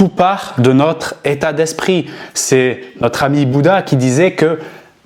tout part de notre état d'esprit. C'est notre ami Bouddha qui disait que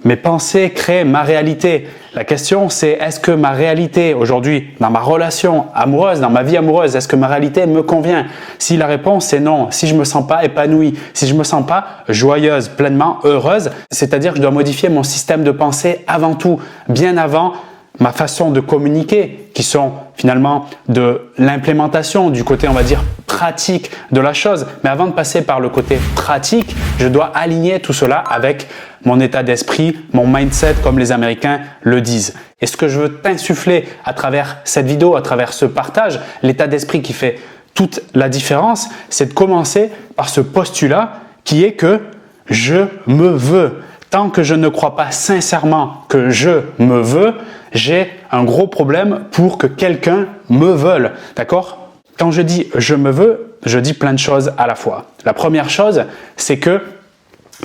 mes pensées créent ma réalité. La question, c'est est-ce que ma réalité aujourd'hui, dans ma relation amoureuse, dans ma vie amoureuse, est-ce que ma réalité me convient? Si la réponse est non, si je me sens pas épanouie, si je me sens pas joyeuse, pleinement heureuse, c'est-à-dire que je dois modifier mon système de pensée avant tout, bien avant ma façon de communiquer, qui sont finalement de l'implémentation, du côté, on va dire, pratique de la chose. Mais avant de passer par le côté pratique, je dois aligner tout cela avec mon état d'esprit, mon mindset, comme les Américains le disent. Et ce que je veux t'insuffler à travers cette vidéo, à travers ce partage, l'état d'esprit qui fait toute la différence, c'est de commencer par ce postulat qui est que je me veux. Tant que je ne crois pas sincèrement que je me veux, j'ai un gros problème pour que quelqu'un me veuille. D'accord? Quand je dis je me veux, je dis plein de choses à la fois. La première chose, c'est que,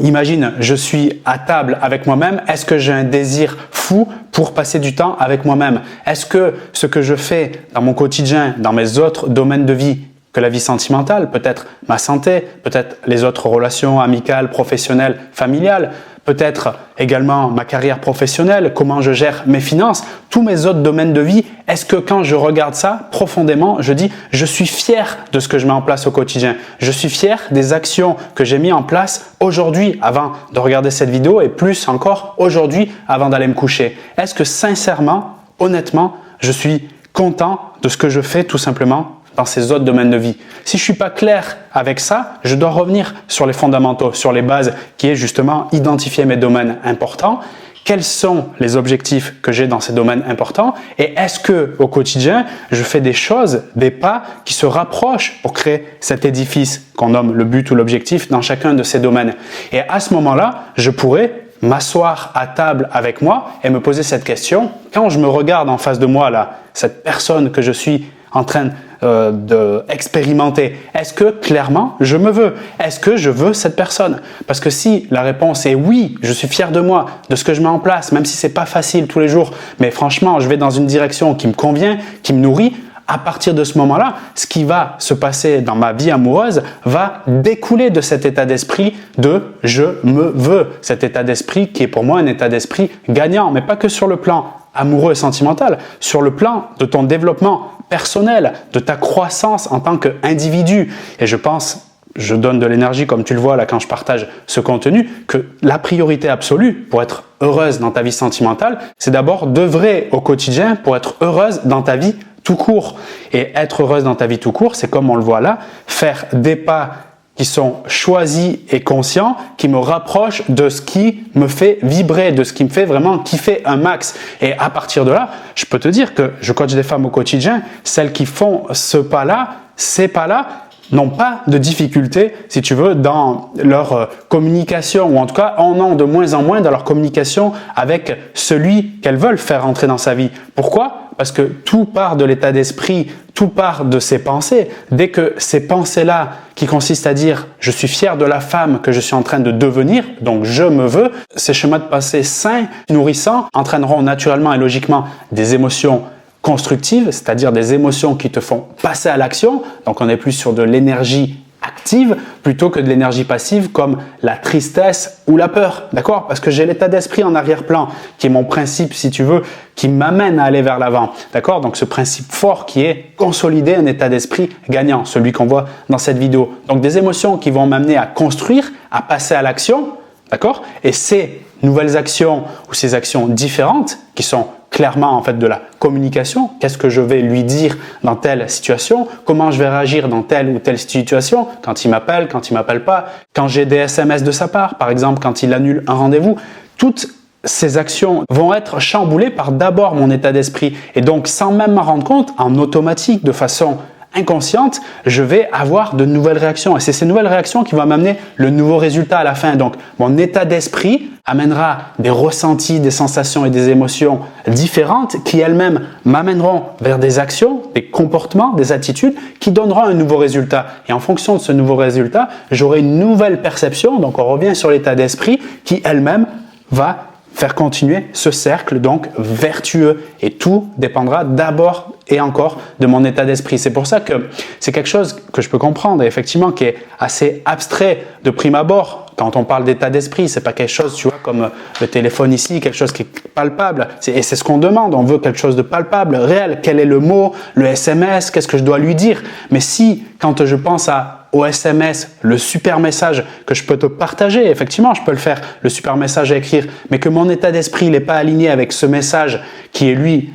imagine, je suis à table avec moi-même. Est-ce que j'ai un désir fou pour passer du temps avec moi-même? Est-ce que ce que je fais dans mon quotidien, dans mes autres domaines de vie, que la vie sentimentale, peut-être ma santé, peut-être les autres relations amicales, professionnelles, familiales, peut-être également ma carrière professionnelle, comment je gère mes finances, tous mes autres domaines de vie, est-ce que quand je regarde ça profondément, je dis je suis fier de ce que je mets en place au quotidien, je suis fier des actions que j'ai mis en place aujourd'hui avant de regarder cette vidéo et plus encore aujourd'hui avant d'aller me coucher. Est-ce que sincèrement, honnêtement, je suis content de ce que je fais tout simplement dans ces autres domaines de vie? Si je suis pas clair avec ça, je dois revenir sur les fondamentaux, sur les bases, qui est justement identifier mes domaines importants. Quels sont les objectifs que j'ai dans ces domaines importants? Et est-ce que au quotidien, je fais des choses, des pas qui se rapprochent pour créer cet édifice qu'on nomme le but ou l'objectif dans chacun de ces domaines? Et à ce moment-là, je pourrais m'asseoir à table avec moi et me poser cette question. Quand je me regarde en face de moi, là, cette personne que je suis en train d'expérimenter, est-ce que clairement je me veux? Est-ce que je veux cette personne? Parce que si la réponse est oui, je suis fier de moi, de ce que je mets en place, même si c'est pas facile tous les jours, mais franchement, je vais dans une direction qui me convient, qui me nourrit, à partir de ce moment-là, ce qui va se passer dans ma vie amoureuse va découler de cet état d'esprit de « je me veux ». Cet état d'esprit qui est pour moi un état d'esprit gagnant, mais pas que sur le plan amoureux et sentimental, sur le plan de ton développement personnel, de ta croissance en tant qu'individu. Et je pense, je donne de l'énergie comme tu le vois là quand je partage ce contenu, que la priorité absolue pour être heureuse dans ta vie sentimentale, c'est d'abord d'œuvrer au quotidien pour être heureuse dans ta vie tout court. Et être heureuse dans ta vie tout court, c'est comme on le voit là, faire des pas qui sont choisis et conscients, qui me rapprochent de ce qui me fait vibrer, de ce qui me fait vraiment kiffer un max. Et à partir de là, je peux te dire que je coach des femmes au quotidien, celles qui font ce pas-là, ces pas-là, n'ont pas de difficulté, si tu veux, dans leur communication, ou en tout cas en ont de moins en moins dans leur communication avec celui qu'elles veulent faire entrer dans sa vie. Pourquoi? Parce que tout part de l'état d'esprit, tout part de ses pensées. Dès que ces pensées-là, qui consistent à dire « je suis fier de la femme que je suis en train de devenir, donc je me veux », ces schémas de pensée sains, nourrissants, entraîneront naturellement et logiquement des émotions constructives, c'est-à-dire des émotions qui te font passer à l'action. Donc on est plus sur de l'énergie active plutôt que de l'énergie passive comme la tristesse ou la peur, d'accord? Parce que j'ai l'état d'esprit en arrière-plan qui est mon principe, si tu veux, qui m'amène à aller vers l'avant, d'accord? Donc ce principe fort qui est consolider un état d'esprit gagnant, celui qu'on voit dans cette vidéo. Donc des émotions qui vont m'amener à construire, à passer à l'action, d'accord? Et ces nouvelles actions ou ces actions différentes qui sont clairement en fait de la communication, qu'est-ce que je vais lui dire dans telle situation, comment je vais réagir dans telle ou telle situation, quand il m'appelle pas, quand j'ai des SMS de sa part, par exemple quand il annule un rendez-vous, toutes ces actions vont être chamboulées par d'abord mon état d'esprit et donc sans même m'en rendre compte, en automatique, de façon inconsciente, je vais avoir de nouvelles réactions et c'est ces nouvelles réactions qui vont m'amener le nouveau résultat à la fin. Donc mon état d'esprit amènera des ressentis, des sensations et des émotions différentes qui elles-mêmes m'amèneront vers des actions, des comportements, des attitudes qui donneront un nouveau résultat. Et en fonction de ce nouveau résultat, j'aurai une nouvelle perception, donc on revient sur l'état d'esprit qui elle-même va faire continuer ce cercle donc vertueux. Et tout dépendra d'abord et encore de mon état d'esprit. C'est pour ça que c'est quelque chose que je peux comprendre, et effectivement, qui est assez abstrait de prime abord. Quand on parle d'état d'esprit, c'est pas quelque chose, tu vois, comme le téléphone ici, quelque chose qui est palpable. Et c'est ce qu'on demande. On veut quelque chose de palpable, réel. Quel est le mot, le SMS, qu'est-ce que je dois lui dire? Mais si, quand je pense au SMS, le super message que je peux te partager, effectivement, je peux le faire, le super message à écrire, mais que mon état d'esprit n'est pas aligné avec ce message qui est lui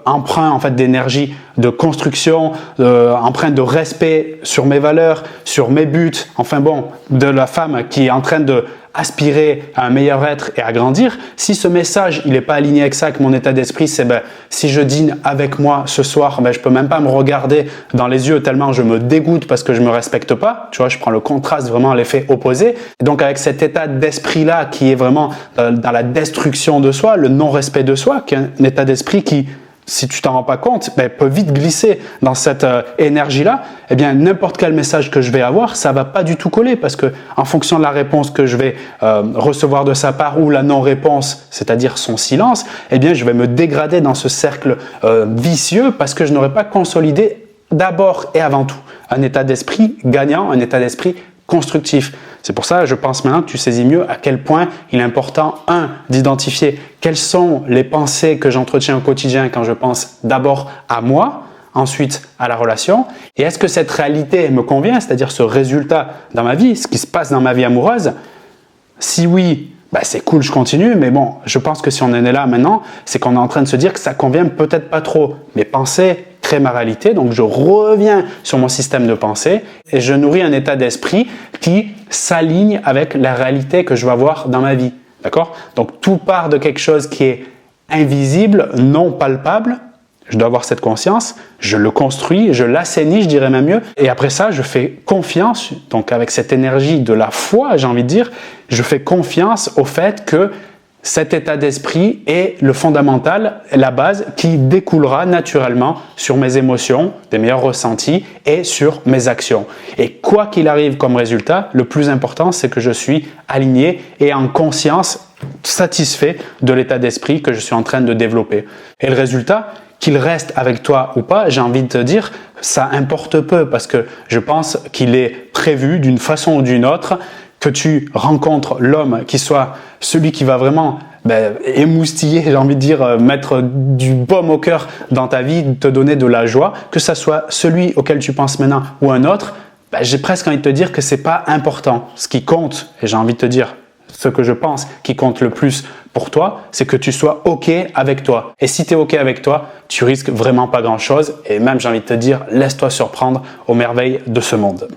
empreint en fait d'énergie, de construction, empreint de respect sur mes valeurs, sur mes buts, enfin bon, de la femme qui est en train de aspirer à un meilleur être et à grandir. Si ce message il n'est pas aligné avec ça, avec mon état d'esprit, c'est si je dîne avec moi ce soir, je peux même pas me regarder dans les yeux tellement je me dégoûte parce que je me respecte pas. Tu vois, je prends le contraste, vraiment l'effet opposé. Et donc avec cet état d'esprit là qui est vraiment dans la destruction de soi, le non-respect de soi, qui est un état d'esprit qui, si tu t'en rends pas compte, peut vite glisser dans cette énergie-là. Eh bien, n'importe quel message que je vais avoir, ça va pas du tout coller parce que en fonction de la réponse que je vais recevoir de sa part ou la non-réponse, c'est-à-dire son silence, eh bien, je vais me dégrader dans ce cercle vicieux parce que je n'aurai pas consolidé d'abord et avant tout un état d'esprit gagnant, un état d'esprit constructif. C'est pour ça, je pense maintenant que tu saisis mieux à quel point il est important, d'identifier quelles sont les pensées que j'entretiens au quotidien quand je pense d'abord à moi, ensuite à la relation, et est-ce que cette réalité me convient, c'est-à-dire ce résultat dans ma vie, ce qui se passe dans ma vie amoureuse? Si oui, c'est cool, je continue, mais bon, je pense que si on en est là maintenant, c'est qu'on est en train de se dire que ça convient peut-être pas trop. Mes pensées créent ma réalité, donc je reviens sur mon système de pensée et je nourris un état d'esprit qui s'aligne avec la réalité que je vais avoir dans ma vie. D'accord? Donc tout part de quelque chose qui est invisible, non palpable. Je dois avoir cette conscience, je le construis, je l'assainis, je dirais même mieux. Et après ça, je fais confiance, donc avec cette énergie de la foi, j'ai envie de dire, je fais confiance au fait que cet état d'esprit est le fondamental, la base qui découlera naturellement sur mes émotions, des meilleurs ressentis et sur mes actions. Et quoi qu'il arrive comme résultat, le plus important, c'est que je suis aligné et en conscience, satisfait de l'état d'esprit que je suis en train de développer. Et le résultat, qu'il reste avec toi ou pas, j'ai envie de te dire, ça importe peu parce que je pense qu'il est prévu d'une façon ou d'une autre que tu rencontres l'homme qui soit celui qui va vraiment émoustiller, j'ai envie de dire, mettre du baume au cœur dans ta vie, te donner de la joie, que ça soit celui auquel tu penses maintenant ou un autre, j'ai presque envie de te dire que c'est pas important. Ce qui compte, et j'ai envie de te dire, ce que je pense qui compte le plus pour toi, c'est que tu sois OK avec toi. Et si tu es OK avec toi, tu risques vraiment pas grand-chose. Et même, j'ai envie de te dire, laisse-toi surprendre aux merveilles de ce monde.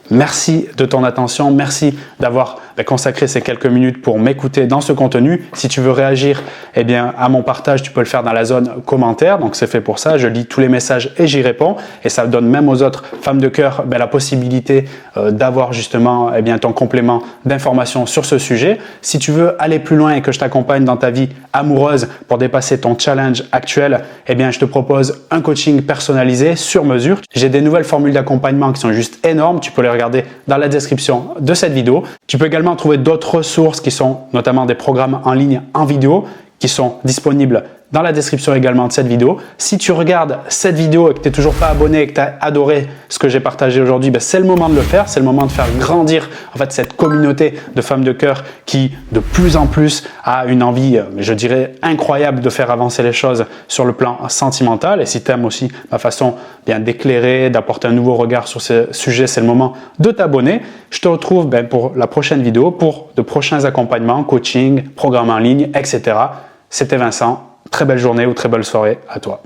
Merci de ton attention, merci d'avoir consacré ces quelques minutes pour m'écouter dans ce contenu. Si tu veux réagir à mon partage, tu peux le faire dans la zone commentaire, donc c'est fait pour ça. Je lis tous les messages et j'y réponds et ça donne même aux autres femmes de cœur la possibilité d'avoir justement ton complément d'information sur ce sujet. Si tu veux aller plus loin et que je t'accompagne dans ta vie amoureuse pour dépasser ton challenge actuel, je te propose un coaching personnalisé sur mesure. J'ai des nouvelles formules d'accompagnement qui sont juste énormes, tu peux les regarder dans la description de cette vidéo. Tu peux également trouver d'autres ressources qui sont notamment des programmes en ligne en vidéo qui sont disponibles dans la description également de cette vidéo. Si tu regardes cette vidéo et que tu n'es toujours pas abonné et que tu as adoré ce que j'ai partagé aujourd'hui, c'est le moment de le faire. C'est le moment de faire grandir cette communauté de femmes de cœur qui de plus en plus a une envie, je dirais, incroyable de faire avancer les choses sur le plan sentimental. Et si tu aimes aussi ma façon d'éclairer, d'apporter un nouveau regard sur ce sujet, c'est le moment de t'abonner. Je te retrouve pour la prochaine vidéo pour de prochains accompagnements, coaching, programmes en ligne, etc. C'était Vincent. Très belle journée ou très belle soirée à toi.